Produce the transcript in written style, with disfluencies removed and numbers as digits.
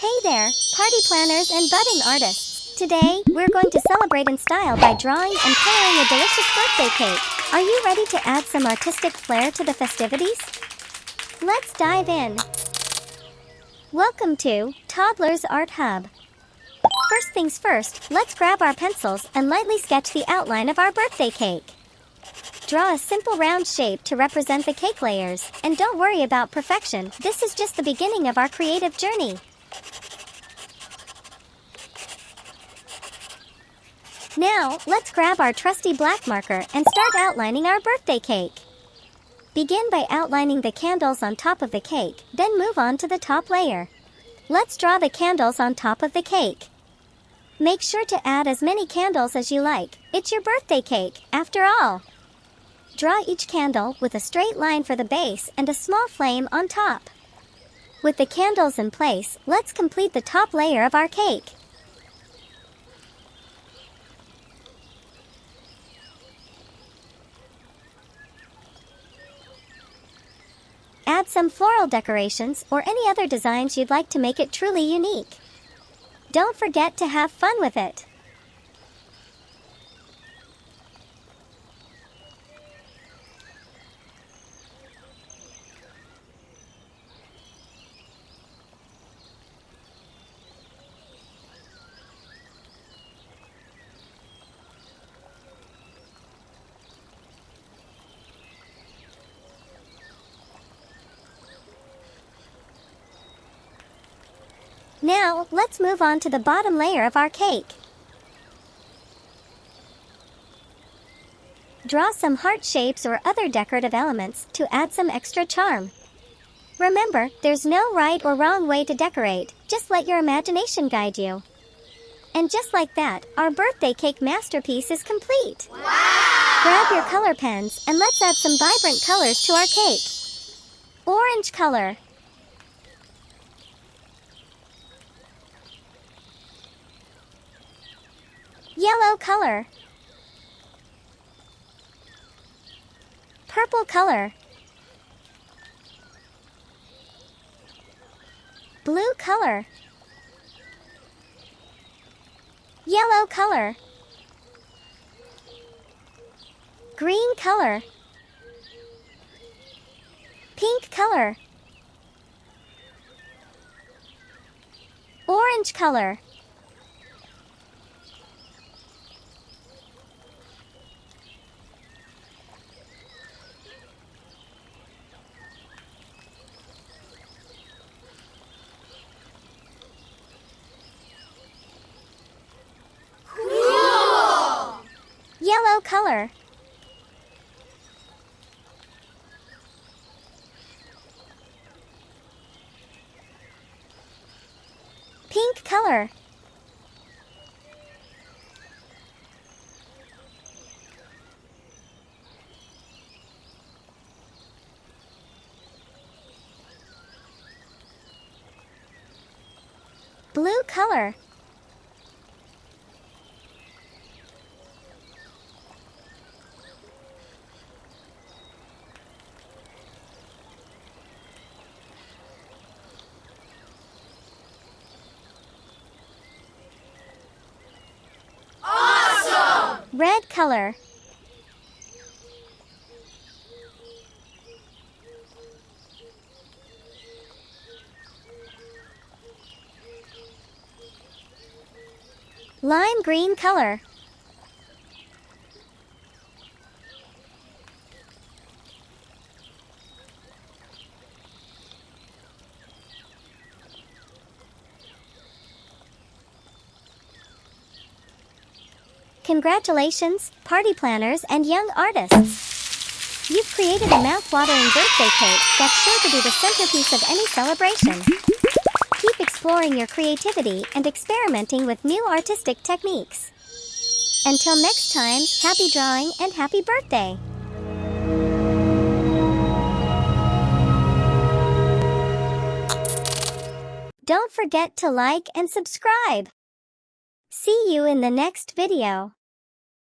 Hey there, party planners and budding artists. Today, we're going to celebrate in style by drawing and coloring a delicious birthday cake. Are you ready to add some artistic flair to the festivities? Let's dive in. Welcome to Toddlers Art Hub. First things first, let's grab our pencils and lightly sketch the outline of our birthday cake. Draw a simple round shape to represent the cake layers, and don't worry about perfection, this is just the beginning of our creative journey. Now, let's grab our trusty black marker and start outlining our birthday cake. Begin by outlining the candles on top of the cake, then move on to the top layer. Let's draw the candles on top of the cake. Make sure to add as many candles as you like, it's your birthday cake, after all. Draw each candle with a straight line for the base and a small flame on top. With the candles in place, let's complete the top layer of our cake. Add some floral decorations or any other designs you'd like to make it truly unique. Don't forget to have fun with it. Now, let's move on to the bottom layer of our cake. Draw some heart shapes or other decorative elements to add some extra charm. Remember, there's no right or wrong way to decorate, just let your imagination guide you. And just like that, our birthday cake masterpiece is complete. Wow! Grab your color pens and let's add some vibrant colors to our cake. Orange color. Yellow color. Purple color. Blue color. Yellow color. Green color. Pink color. Orange color. Yellow color. Pink color. Blue color. Red color. Lime green color. Congratulations, party planners and young artists! You've created a mouth-watering birthday cake that's sure to be the centerpiece of any celebration. Keep exploring your creativity and experimenting with new artistic techniques. Until next time, happy drawing and happy birthday! Don't forget to like and subscribe. See you in the next video.